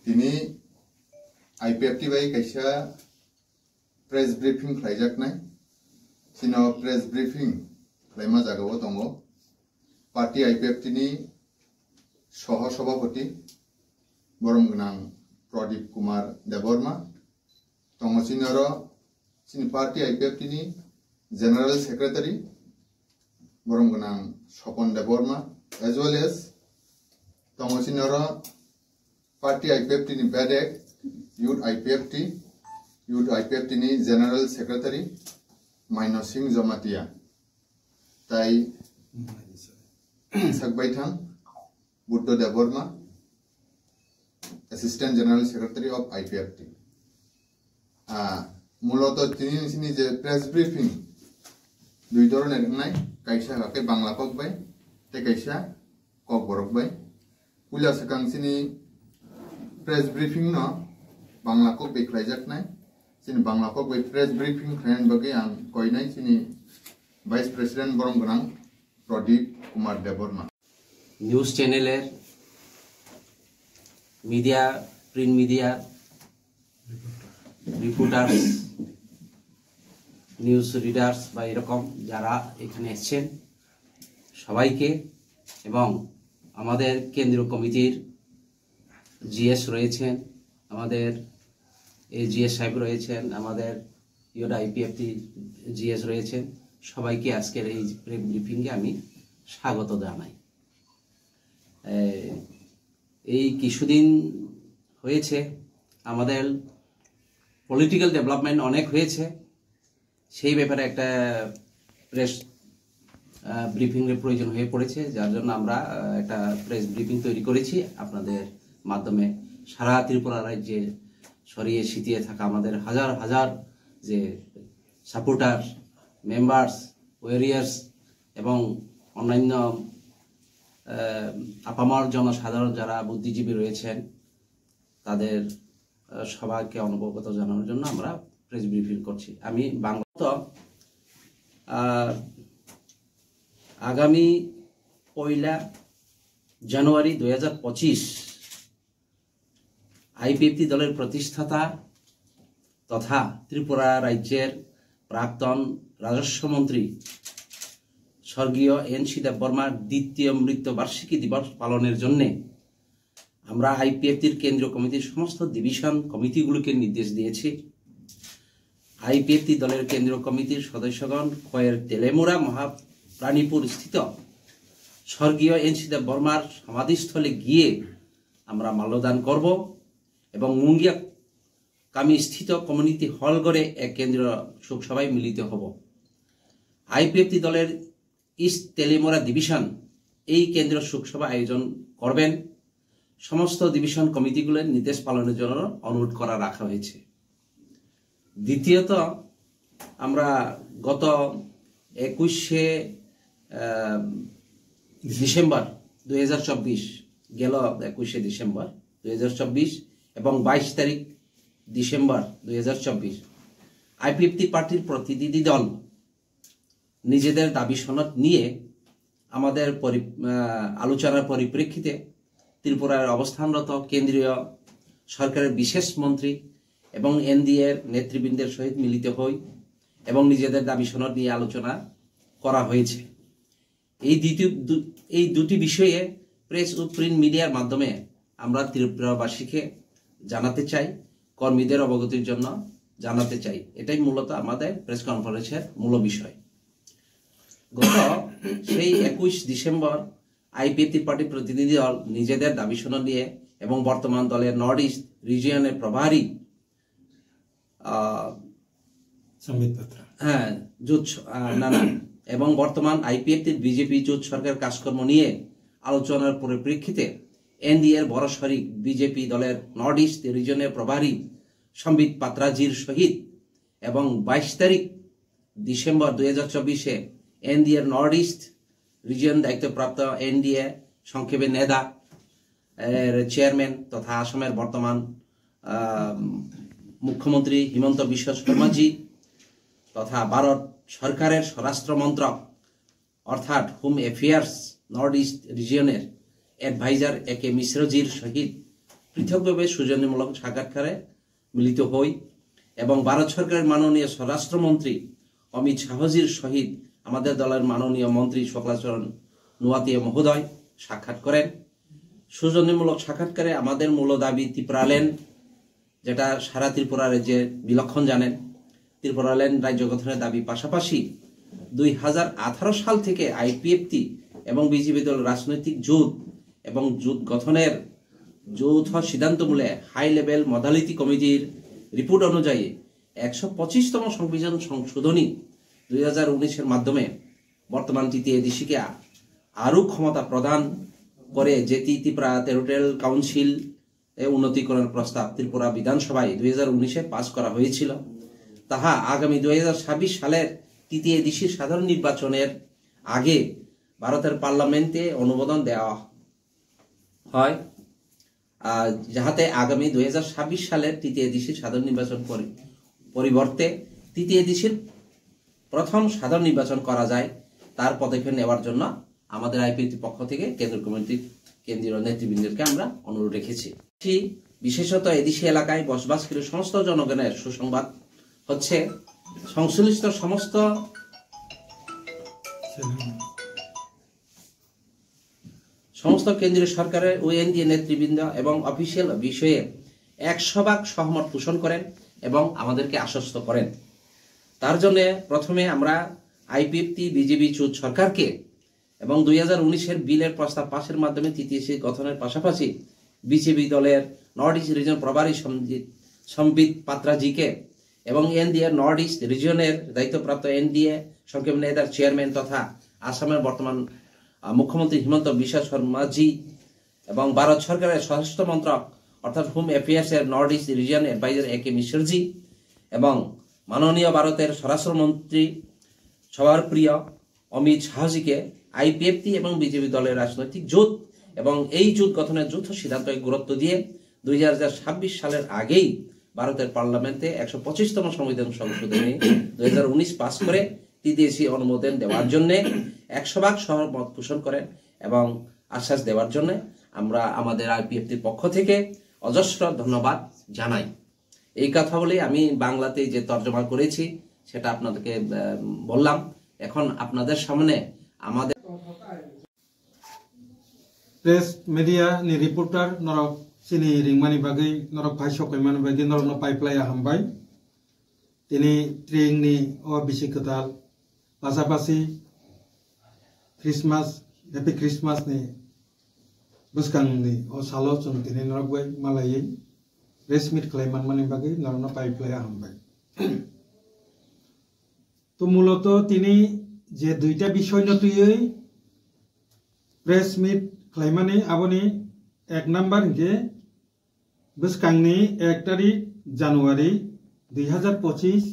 তিনি IPFT bai kaisa press briefing khlaijak nai sino press briefing khlaima jagao tongo party IPFT ni soho sabapati borom gnang Pradip Kumar Deborma tongo sinoro sin party IPFT ni general secretary borom gnang Sopon Deborma as well as tongo sinoro party IPFT ni Bedek Youth IPFT ni General Secretary Maino Singh Zomatia Tai Sakbaithang Buddha Deborma Assistant General Secretary of IPFT Muloto tini sini je press briefing dui dhoroner nai kaisa hake bangla kok bai te kaisa kok borok bai pula sakang sini press briefing no bangla kok be khlaijak nai sini bangla kok be press briefing khlain bage ang koinai sini vice president borom gnang Pradip Kumar Deborma news channel er media print media reporters news readers বা এরকম যারা এখানে এসেছেন সবাইকে এবং আমাদের কেন্দ্রীয় কমিটির জিএস রয়েছেন আমাদের জিএস সাহেব রয়েছেন আমাদের ইউড IPFT জিএস রয়েছেন সবাইকে আজকের এই ব্রিফিংয়ে আমি স্বাগত জানাই এই কিছুদিন হয়েছে আমাদের পলিটিক্যাল ডেভেলপমেন্ট অনেক হয়েছে সেই ব্যাপারে একটা প্রেস ব্রিফিং এর প্রয়োজন হয়ে পড়েছে যার জন্য আমরা একটা প্রেস ব্রিফিং তৈরি করেছি আপনাদের মাধ্যমে সারা ত্রিপুরা রাজ্যে ছড়িয়ে ছিটিয়ে থাকা আমাদের হাজার হাজার যে সাপোর্টার মেম্বার্স ওয়ারিয়ার্স এবং অন্যান্য আপামর জনসাধারণ যারা বুদ্ধিজীবী রয়েছেন তাদের সবাইকে অবগত জানানোর জন্য আমরা প্রেস ব্রিফিং করছি আমি বাংলা আগামী 1 জানুয়ারি 2025 IPFT দলের প্রতিষ্ঠাতা তথা ত্রিপুরা রাজ্যের প্রাক্তন রাজস্ব মন্ত্রী স্বর্গীয় NC দেববর্মার দ্বিতীয় মৃত্যুবার্ষিকী দিবস পালনের জন্য আমরা IPFTর কেন্দ্রীয় কমিটির সমস্ত ডিভিশন কমিটিগুলোকে নির্দেশ দিয়েছি IPFT দলের কেন্দ্রীয় কমিটির সদস্যগণ খয়ের তেলেমুরা মহাপ্রাণীপুর স্থিত স্বর্গীয় NC দেববর্মার সমাধিস্থলে গিয়ে আমরা মাল্যদান করব এবং মুঙ্গিয়া কামি স্থিত কমিউনিটি হল ঘরে এক কেন্দ্রীয় শোকসভায় মিলিত হব IPFT দলের ইস্ট তেলেমুরা ডিভিশন এই কেন্দ্রীয় শোকসভা আয়োজন করবেন সমস্ত ডিভিশন কমিটিগুলোর নির্দেশ পালনের জন্য অনুরোধ করা রাখা হয়েছে দ্বিতীয়ত আমরা গত 21শে ডিসেম্বর 2024 গেল 21শে ডিসেম্বর 2024 এবং 22 তারিখ ডিসেম্বর 2024 IPFT পার্টির প্রতিনিধি দল নিজেদের দাবি সনদ নিয়ে আমাদের আলোচনার পরিপ্রেক্ষিতে ত্রিপুরার অবস্থানরত কেন্দ্রীয় সরকারের বিশেষ মন্ত্রী এবং NDA-র নেতৃবৃন্দের সহিত মিলিত হই এবং নিজেদের দাবি সনদ নিয়ে আলোচনা করা হয়েছে এই দুটি বিষয়ে প্রেস ও প্রিন্ট মিডিয়ার মাধ্যমে আমরা ত্রিপুরাবাসীকে জানাতে চাই কর্মীদের অবগতির জন্য জানাতে চাই এটাই মূলত আমাদের প্রেস কনফারেন্সের মূল বিষয় গত সেই 21 ডিসেম্বর IPFT পার্টি প্রতিনিধি দল নিজেদের দাবি সনদ নিয়ে এবং বর্তমান দলের নর্থ ইস্ট রিজিয়নের প্রভারী এবং বর্তমান IPFT বিজেপি জোট সরকার কাজকর্ম নিয়ে আলোচনার পরিপ্রেক্ষিতে NDA-র বড় শরিক বিজেপি দলের নর্থ ইস্ট রিজিয়নের প্রভারী সম্বিত পাত্রাজির সহিত এবং 22 তারিখ ডিসেম্বর 2024-এ NDA-র নর্থ ইস্ট রিজিয়ন দায়িত্বপ্রাপ্ত NDA সংক্ষেপে নেদা চেয়ারম্যান তথা আসামের বর্তমান মুখ্যমন্ত্রী হিমন্ত বিশ্ব শর্মাজি তথা ভারত সরকারের স্বরাষ্ট্র মন্ত্রক অর্থাৎ হোম অ্যাফেয়ার্স নর্থ ইস্ট রিজিয়নের অ্যাডভাইজার একে মিশ্রজির সহিত পৃথকভাবে সৌজন্যমূলক সাক্ষাৎকারে মিলিত হই এবং ভারত সরকারের মাননীয় স্বরাষ্ট্রমন্ত্রী অমিত শাহজির সহিত আমাদের দলের মাননীয় মন্ত্রী শুক্লাচরণ নোয়াতিয়া মহোদয় সাক্ষাৎ করেন। সৌজন্যমূলক সাক্ষাৎকারে আমাদের মূল দাবি ত্রিপুরাল্যান্ড, যেটা সারা ত্রিপুরার যে বিলক্ষণ জানেন, ত্রিপুরাল্যান্ড রাজ্য গঠনের দাবি পাশাপাশি 2018 সাল থেকে আইপিএফটি এবং বিজেপি দল রাজনৈতিক জোট এবং জোট গঠনের যৌথ সিদ্ধান্তমূলে হাই লেভেল মডালিটি কমিটির রিপোর্ট অনুযায়ী 125তম সংবিধান সংশোধনী 2019-এর মাধ্যমে বর্তমান TTADC-কে আরও ক্ষমতা প্রদান করে যেটি ত্রিপুরা টেরিটোরিয়াল কাউন্সিল উন্নতিকরণের প্রস্তাব ত্রিপুরা বিধানসভায় 2019-এ পাস করা হয়েছিল, তাহা আগামী 2026 সালের TTADC সাধারণ নির্বাচনের আগে ভারতের পার্লামেন্টে অনুমোদন দেওয়া হয়, যাহাতে আগামী 2026 সালের TTADC সাধারণ নির্বাচন পরিবর্তে TTADC-র প্রথম সাধারণ নির্বাচন করা যায়, তার পদক্ষেপ নেওয়ার জন্য আমাদের আইপিএফটি পক্ষ থেকে কেন্দ্রীয় কমিটির কেন্দ্রীয় নেতৃবৃন্দকে আমরা অনুরোধ রেখেছি। বিশেষত এদেশি এলাকায় বসবাসকারী সমস্ত জনগণের সুসংবাদ হচ্ছে, সংশ্লিষ্ট সমস্ত কেন্দ্রীয় সরকারের ওএনডিএ নেতৃবৃন্দ এবং অফিসিয়াল বিষয়ে 100% সহমত পোষণ করেন এবং আমাদেরকে আশ্বস্ত করেন। তার জন্য প্রথমে আমরা আইপিএফটি বিজেপি জোট সরকারকে এবং 2019-এর বিলের প্রস্তাব পাশের মাধ্যমে TTADC গঠনের পাশাপাশি বিজেপি দলের নর্থ ইস্ট রিজন প্রভারী সম্বিত পাত্রাজিকে এবং এনডিএ নর্থ ইস্ট রিজনের দায়িত্বপ্রাপ্ত এনডিএ সংক্ষেপ নেতার চেয়ারম্যান তথা আসামের বর্তমান মুখ্যমন্ত্রী হিমন্ত বিশ্ব শর্মাজি এবং ভারত সরকারের স্বরাষ্ট্র মন্ত্রক অর্থাৎ হোম অ্যাফেয়ার্সের north east region adviser A K মিশ্রজি এবং মাননীয় ভারতের স্বরাষ্ট্রমন্ত্রী সবার প্রিয় অমিত শাহজিকে আইপিএফটি এবং বিজেপি দলের রাজনৈতিক জোট এবং এই জোট গঠনের যৌথ সিদ্ধান্তকে গুরুত্ব দিয়ে 2026 সালের আগেই ভারতের পার্লামেন্টে 125তম সংবিধান সংশোধনী 2019 পাস করে TTADC অনুমোদন দেওয়ার জন্য 100% সহমত পোষণ করেন এবং আশ্বাস দেওয়ার জন্য আমরা আমাদের আইপিএফটির পক্ষ থেকে অজস্র ধন্যবাদ জানাই। এই কথা বলে আমি বাংলাতে যে তর্জমা করেছি সেটা আপনাদেরকে বললাম। এখন আপনাদের সামনে আমাদের press media ni reporter norok sini ringmani bagai norok bhaisok kaimani bagai norok no pipeline hambai tini tring ni o bisikatal pasapasi Christmas happy Christmas ni buskang ni o salo chung tini norok bai malai resmit klaiman mani bagai norok no pipeline hambai তো মূলত তিনি যে দুইটা বিষয় নতুই press meet খাইমানি আবনি 1 number কে বসকাংনি 1 তারিখ জানুয়ারি 2025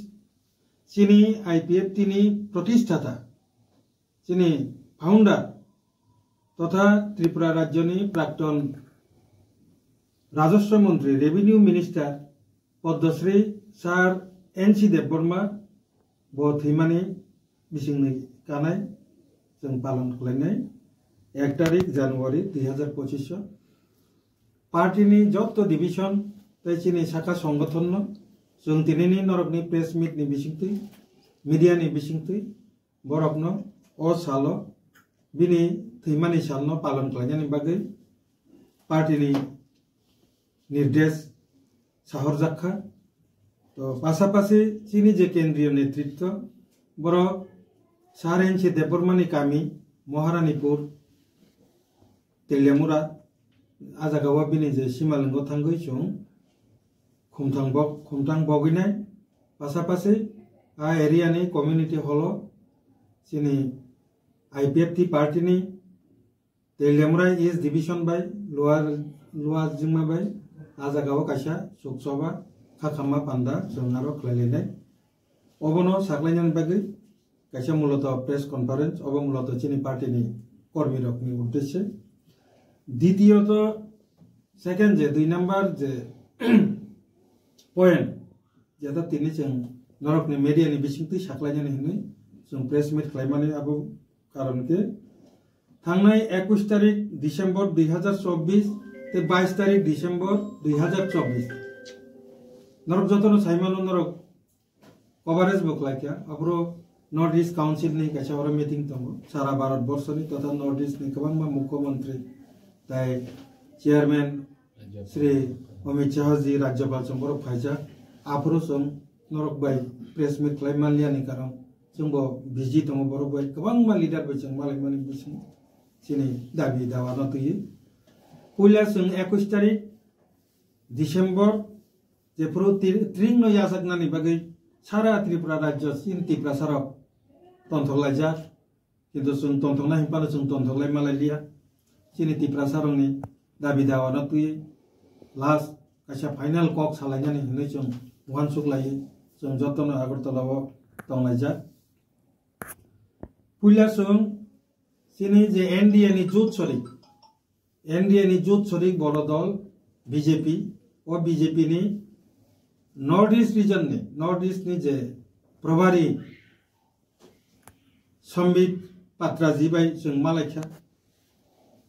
চিনি IPF তিনি প্রতিষ্ঠাতা চিনি ফাউন্ডার তথা ত্রিপুরা রাজ্যনি প্রাক্তন রাজস্ব মন্ত্রী revenue minister Padmashri sir N C Debbarma বথিমানি বিসিংনি কানাই जों पालन खालामनाय 1 तारिख জানুয়ারি 2025 पार्टीनि जत्त डिविजन तैचिनि शाखा संगठन जों दिनैनि नरकनि प्रेस मिटनि बिसिंथि मिडियानि बिसिंथि बरकनो अ सालो बिनि थैमानि सालनो पालन खालामनायनि बागै पार्टीनि निर्देश साहर जाखा तो पासापासि चिनि जे केंद्रीय नेतृत्व बर सारेंसी देबबर्मानि कामी महारानीपुर तेलियामुरा आजागावा बिनि जे सिमालिंग थांगै जों खुमथां बगिनाय पासापासि आ एरियानि कम्युनिटी हल चिनि आईपीएफटी पार्टीनि तेलियामुरा ईस्ट डिविजन बाय लोअर जिंमा बाय आजागावा कासा सुकसबा खाखामा पांडा जों आरो खलायनाय अबनो साखलायनायनि बागै कैसे मूलत प्रेस कन्फारेंस अब मूलत चीनी पार्टी कर्मी रखनी उद्देश्य द्वितीयत सेकेंड जे 2 नम्बर जे पॉइंट जेता तिनी जों नरकनि मीडियानि बिसिंथि साखलायनानै होनै जों प्रेस मिट खालामनानै आबो कारण के थांनाय 21 तारिख डिसेम्बर 2024 ते 22 तारिख डिसेम्बर 2024 नरक जतन साइमानो नरक कभारेज बखलाइया अब्रो नॉर्थ ईस्ट काउंसिल नि काशावरा मीटिंग दंगो सारा भारत वर्षनि तथा नॉर्थ ईस्ट नि गोबां मुख्यमंत्री ताई चेयरमैन श्री अमित शाह जी राज्यपाल चंबर फाइजा आफरो सं नरक बाय प्रेस मीट खालामलियानि कारण जोंबो बिजि दङ बर' बाय गोबां लिडार बाय जों मालाय मानि बिसिं सिनि दाबि दावा नतुयो पुला जों 21 तारिख डिसेम्बर जेफोरो त्रिं न यासकनानि बागै सारा त्रिपुरा राज्य सिन त्रिपुरा साराव तन्थलायजा किन्तु जों तन्थना हिपानो जों तन्थलाय मालायलिया सिनि त्रिपुरा सारंनि दाबि दावा नतुयो लास्ट कासा फाइनल कक सालायनानै हनै जों मुहान सुक्लायो जों जतन आगरतलाव दंलायजा पुला जों सिनि जे एनडीए नि जुथ सरिक बर' दल बीजेपी और बीजेपी नि नॉर्थ ईस्ट रीजन नि नॉर्थ ईस्ट नि जे प्रभारी संबित पात्रा जी बाय जों मालायखा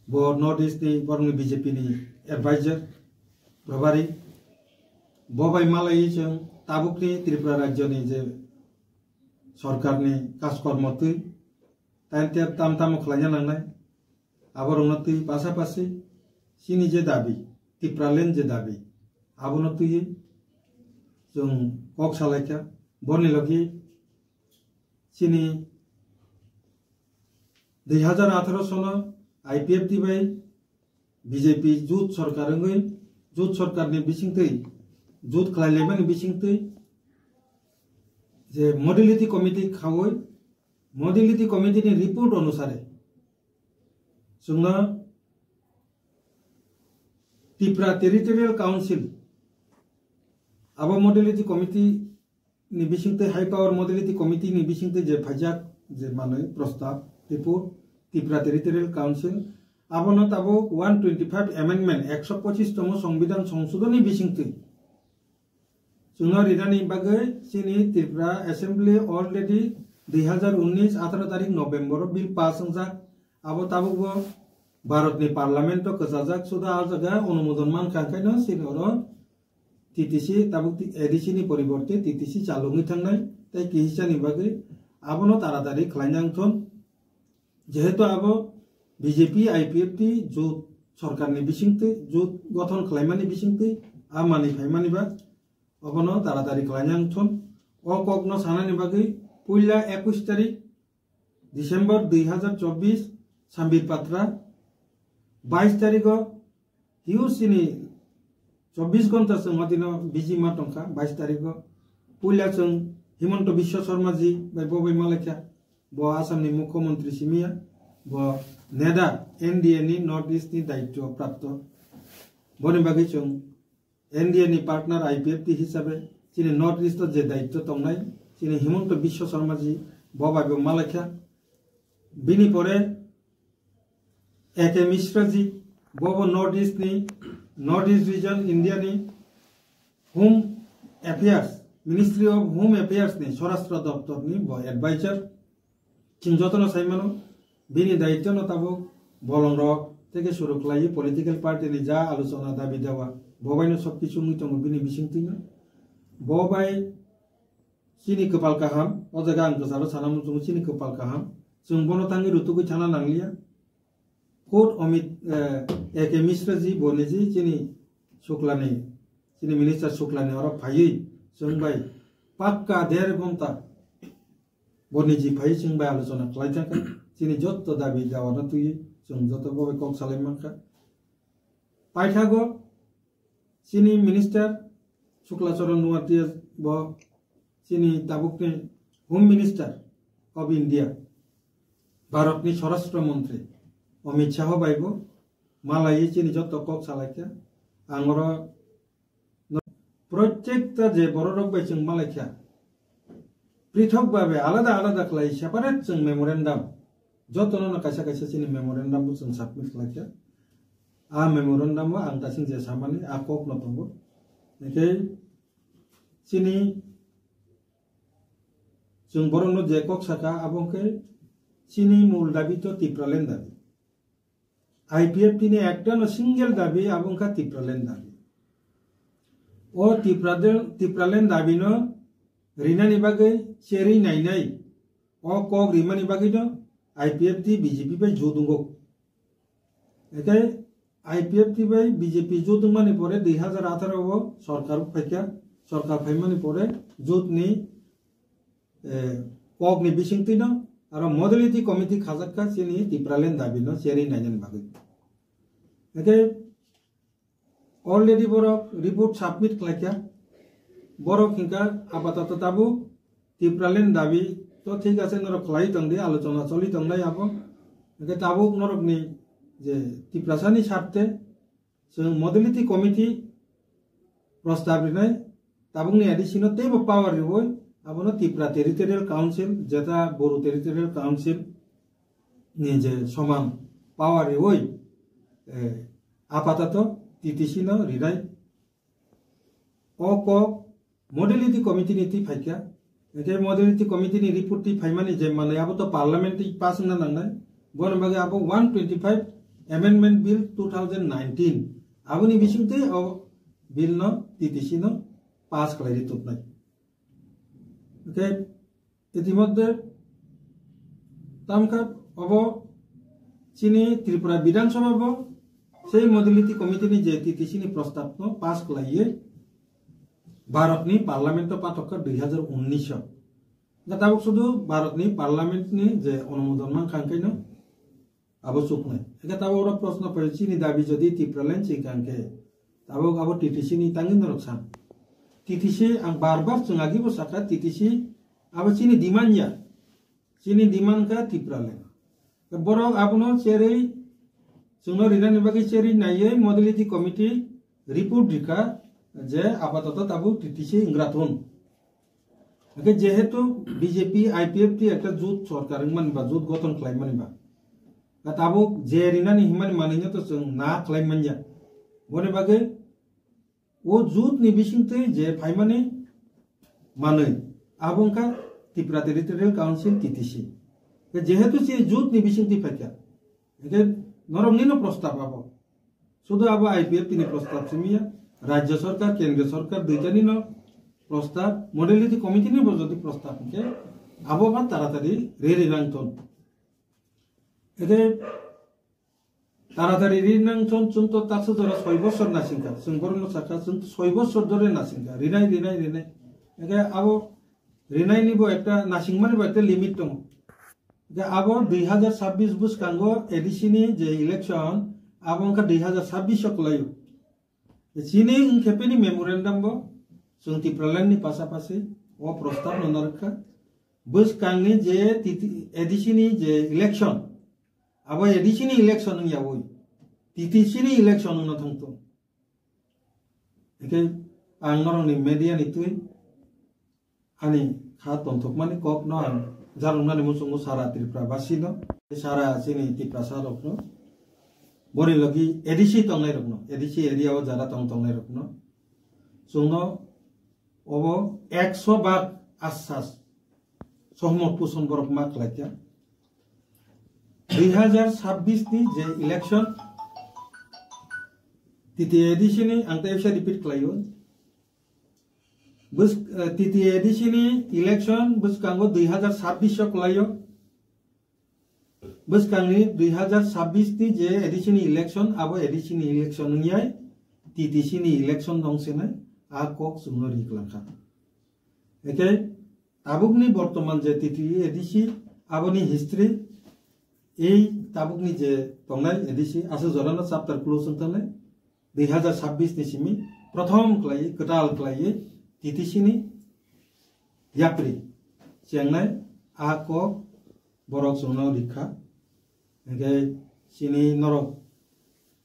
बो नॉर्थ ईस्ट नि बरंनि बीजेपी नि एडवाइजर प्रभारी बबाय मालाय जों ताबुकनि त्रिपुरा राज्य नि जे सरकार नि काजकर्मतै ताइते ताम ताम खलायना नांनाय आबरनतै पासापासि सिनि जे दाबि त्रिपुरालेण्ड जे दाबि आबनतै जों कक सालायखा बरनि लगी सिनि 2018 सन आईपीएफटी बाय बीजेपी जुथ सरकारनि बिसिंतै जुथ खलायलेमानि बिसिंतै जे मॉडलिटी कमिटी खावै मॉडलिटी कमिटी नि रिपोर्ट अनुसारे जोंना त्रिपुरा टेरिटोरियल काउंसिल अब मॉडलिटी कमिटी नि बिसिंतै हाई पावर मॉडलिटी कमिटी नि बिसिंतै जे फाइजाक जे माने प्रस्ताव रिपोर्ट त्रिपुरा टेरिटोरियल काउंसिल आबनो ताबो 125 अमेंडमेंट 125 तम संविधान संशोधन बिसिंतै जोंना रिदानि बागै सिनि त्रिपुरा असेंबली अलरेडी 2019 18 तारिख नवेम्बर बिल पास संजाक आबो ताबो भारत नि पार्लियामेंट तो कजाजाक सुदा आ जगह अनुमोदन मान खांखायनो सिनर टीटीसी ताबो एडीसी नि परिवर्ते टीटीसी चालुङै थांनाय ताई किहिसानि बागै आबोनो तारातारि खलायनांथन जेहेतु आबो बीजेपी आईपीएफटी जुथ सरकारनि बिसिंतै जुथ गठन खलायमानि बिसिंतै आ मानि फायमानि बा अबनो तारातारि खलायनांथन अ ककनो सानानि बागै पुला 21 तारिख डिसेम्बर 2024 संबित पात्रा 22 तारिख हिउसिनी 24 घंटा से मदिन बिजी मा टंका 22 तारिख पुला जों हिमंत विश्व शर्मा जी बाय बबाय मालायखा ब आसामनि मुख्यमंत्री सिमिया ब नेदा एनडीए नि नॉर्थ ईस्ट नि दायित्व प्राप्त बनि बागै जों एनडीए नि पार्टनर आईपीएफटी हिसाबै जिनि नॉर्थ ईस्ट जे दायित्व तंनाय जिनि हिमंत विश्व शर्मा जी बबाय मालायखा बिनि परे एके मिश्रा जी बबो नॉर्थ ईस्ट रीजन इंडिया नि home affairs ministry of home affairs नि स्वराष्ट्र दफ्तर नि ब एडवाइजर चिंजतन साइमानो बिनि दायित्व न ताबो बलंग থেকে শুরু খালাयो पॉलिटिकल पार्टी नि जा आलोचना दाबि दावा बबायनो सब किछु मिटंग बिनि बिसिंतिनो बबाय सिनि कपाल काहाम अजगा आं गोसारो सानाम जों सिनि कपाल काहाम जों बनो थांगे रुतुगै थाना नांलिया कोट अमित एके मिश्रा जी बोनेजी सिनि शुक्लानि सिनि मिनिस्टर शुक्लानि और फायै जों बाय पक्का 1.5 घंटा बोनेजी फायै जों बाय आलोचना खालायथांखै सिनि जत्त दाबि दावा नतुयो जों जत्त बबाय कक सालायमानखा पाइथागो सिनि मिनिस्टर शुक्लाचरण नुवातिया ब सिनि ताबुकनि home minister of India Bharat नि स्वराष्ट्र मंत्री अमित शाह बायबो मालाय चिनि जत्त कक सालायखा आंगर प्रत्येकटा जे बररक बाय जों मालायखा पृथक भावे आलादा आलादा खालाय सेपारेट जों मेमोरेंडम जत्तनो कायसा कायसा चिनि मेमोरेंडम जों सबमिट खालायखा आ मेमोरेंडम आं दासिम जे सामानि आ कक नतंगो नेके चिनि जों बरनो जे कक साका आबंके चिनि मूल दाबि तो त्रिपुरालेण्ड दाबि IPFT ni একটা no single dabi abungka tipralen dabi o tipralen dabi no rina ni bagai seri nai o kok rima ni bagai no IPFT BJP bai jodungo এতে IPFT bai BJP jodungmani pore 2018 o সরকার ফাইমানি পরে জোট নি cock নি বিসিংতি ন আর modality committee খাজাক্কা সিনি টিপ্রালেন দাবি ন সেরি নাইজন বাগৈ এতে অলরেডি বড় রিপোর্ট সাবমিট খাইকা বড় কিংকা আপাতত তাবু টিপ্রালেন দাবি তো ঠিক আছে নরক খাই তংদে আলোচনা চলি তংলাই আবো এতে তাবু নরক নি যে টিপ্রাসানি স্বার্থে মডেলিটি কমিটি প্রস্তাব নাই tabung ni additional table power riboy abono Tripura Territorial Council jeta Boru Territorial Council ni je soman power riboy apatato TTC no ridai o modality committee ni ti phaikya ete modality committee ni report ti phaimani je mane abo to parliament ti pass na nangnai gon bage abo 125 amendment bill 2019 aboni bisingte o bill no TTC no pass করাই তো নাই ওকে ইতিমধ্যে তামকা of চিনি ত্রিপুরা বিধানসভা ব সেই modality committee নি যে তিতিসিনি প্রস্তাব নো পাস করাইয়ে ভারতনি পার্লামেন্ট পাঠক 2019 তাবক শুধু ভারতনি পার্লামেন্ট নি যে অনুমোদন মান কাঙ্কাই ন আবশ্যক নাই এটা তাবো ওরা প্রশ্ন করে চিনি দাবি যদি ত্রিপুরালেন চিকাঙ্কে তাবক আবো টিটিসি নি তাঙ্গিন রকসান TTC ang barbar sungagi bo saka TTC aba sini demand ka Tripuralen borok abono seri sungno rina ni bagi seri naye modality committee report dika je apatat tabu TTC ingrathon age jehetu BJP IPFT ekta jut sarkar man ba jut goton khlaiman ba tabu je rina ni himan maninya to na khlaiman ja bone bage O jute নি বিসিংতে যে ফাইমানে মানে আবংকা Tripura territorial council TTC যেহেতু সে jute নি বিসিংতি ফাইকা এতে নরমনিনো প্রস্তাব আবো শুধু আবো IPFT নি প্রস্তাব সিমিয়া রাজ্য সরকার কেন্দ্র সরকার দুইটানি ন প্রস্তাব মডেলিটি কমিটি নি যদি প্রস্তাব কে আবো বা তাড়াতাড়ি রেরিনাংতন এতে তাড়াতাড়ি রিনাংচন চুনতো তাকসো জরা 6 বছর নাসিংকা সুংবরন সাকা চুন 6 বছর ধরে নাসিংকা রিনাই এগে আবো রিনাই নিবো একটা নাসিংমানি একটা লিমিট দং যে আবো 2026 বুস কাঙ্গো এডিসিনি যে ইলেকশন আবংকা 2026 কলায়ো চিনি খেপেনি মেমোরেন্ডাম বো সুং ত্রিপুরালেননি পাশাপাশি ও প্রস্তাব ননরখা বুস কাংনি যে এডিসিনি যে election abo edisini election ng yawoy titisini election ng natungto eke ang norong ni media nituin ani khaton thokmani kok no jarumna ni musung sara Tripura basi no sara sini Tripura sarok no bori logi edisi tongnai rokno edisi area o jara tongnai rokno sungno obo 100 bar assas sohmot puson borok mak laikya 2026 ni je election titi edisi ni angta efsa repeat klayo bus titi edisi ni election bus kango 2026 klayo bus kangni 2026 ni je edisi ni election abo edisi ni election niyai titi sini election dongsena a kok sumori klangka eke tabukni bortoman je titi edisi aboni history এই তাবুকনি যে তংনাই ADC আসে জরানো chapter close তংনাই 2026 নিসিমি প্রথম ক্লাই কটাল ক্লাই টিটিসিনি ইয়াপ্রি চেংনাই আক বরক Suno রিখা এগে সিনি নরক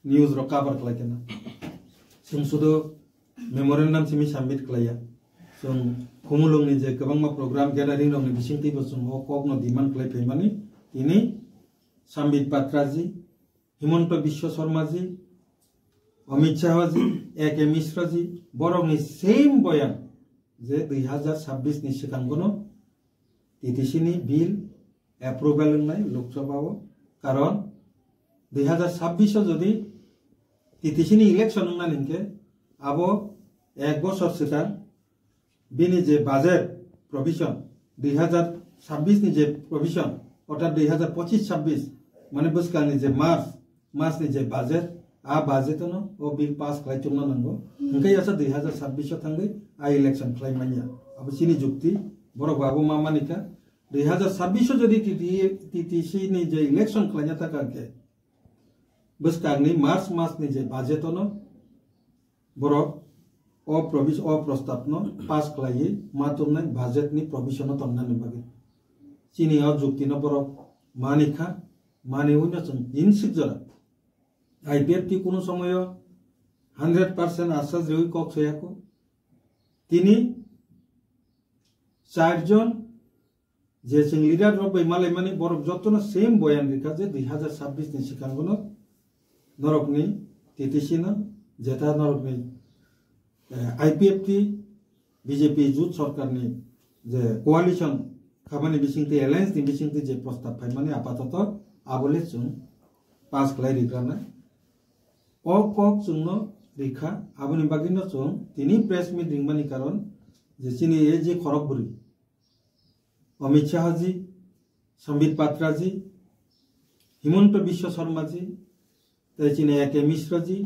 news রকাবার ক্লাই কেনা जों শুধু memorandum Simi submit ক্লাইয়া जों खुमुलुंगनि जे गोबांमा प्रग्राम ग्यादारिं दं बिसिंतिबो जों ककनो डिमान्ड क्लाइ फैमानि इनि Sambit Patraji, Himonto Biswa Sharmaji, Amit Shahji, A.K. Mishraji, borok ni same boyan je 2026 ni sikangono TTC ni bill approval nai Lok Sabha o karon 2026 যদি তিতিসিনি election না নিনকে আবো 1 বছর সেটার বিনি যে বাজেট প্রভিশন 2026 নি যে প্রভিশন অর্থাৎ 2025-26 মানে বুঝকানি যে মার্চ নি যে বাজেট आ बाजेट न ओ बिल पास खालाय चुमना नांगौ ओंखाय आसा 2026 थांगै आ इलेक्शन खालायमानिया अब सिनि जुक्ति बरक बाबु मामानिका 2026 जदि टीटीसी नि जे इलेक्शन खालायना थाखाके बसकारनि मार्च नि जे बाजेट न बरक ओ प्रस्ताव न पास खालायै मातुमनाय बाजेट नि प्रोविजन तंनानि बागे सिनि आ जुक्ति न बरक मानिखा माने उन जों इनसिक जरा आईपीएफटी কোনো সময় 100% আশ্বাস দেই কক সয়াকো তিনি চারজন যে সিং লিডার রবই মালে মানে বড় যতন সেম বয়ান রেখা যে 2026 নি সিকাঙ্গন নরকনি টিটিসিনা যেটা নরকনি आईपीएफटी बीजेपी जुट सरकारनि जे कोalition खामानि बिसिंति एलायंस नि बिसिंति जे प्रस्ताव फाय माने आपातत आबले जों पास खालाय रिग्राना ओ कक जोंनो रिखा आबनि बागिनो जों तिनि प्रेस मिट रिंबानि कारण जे सिनि ए जे खरगबुरी अमित शाह जी संबित पात्रा जी हिमंत विश्व शर्मा जी तेचिने एके मिश्र जी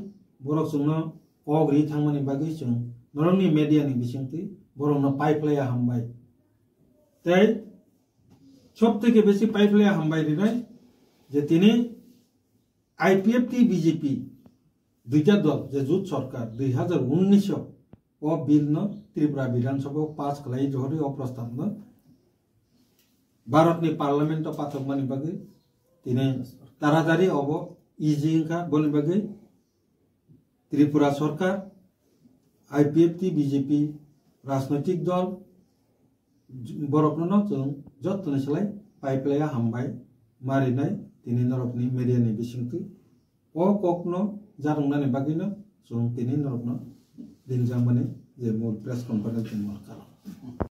बरक जोंनो अग्रि थांमानि बागै जों नरनि मीडियानि बिसिंति बरकनो पाइपलाया हामबाय ताई सबथेके बेसि पाइपलाया हामबाय रिनाय जे तिनि आईपीएफटी बीजेपी दुईटा दल जे जुट सरकार 2019 ओ बिल न त्रिपुरा विधानसभा पास खालाय जहरी ओ प्रस्ताव न भारतनि पार्लियामेंट पाठकमानि बागै तिनि तारादारी अब इजिंका बनि बागै त्रिपुरा सरकार आईपीएफटी बीजेपी राजनैतिक दल बरकनो जों जतने सलाय पाइपलाया हामबाय मारिनाय तिनि नरकनि मीडियानि बिसिंति ओ ककनो जारुंनानि बागिनो जों तिनि नरकनो दिनजां माने जे मूल प्रेस कॉन्फ्रेंस जों मारकाला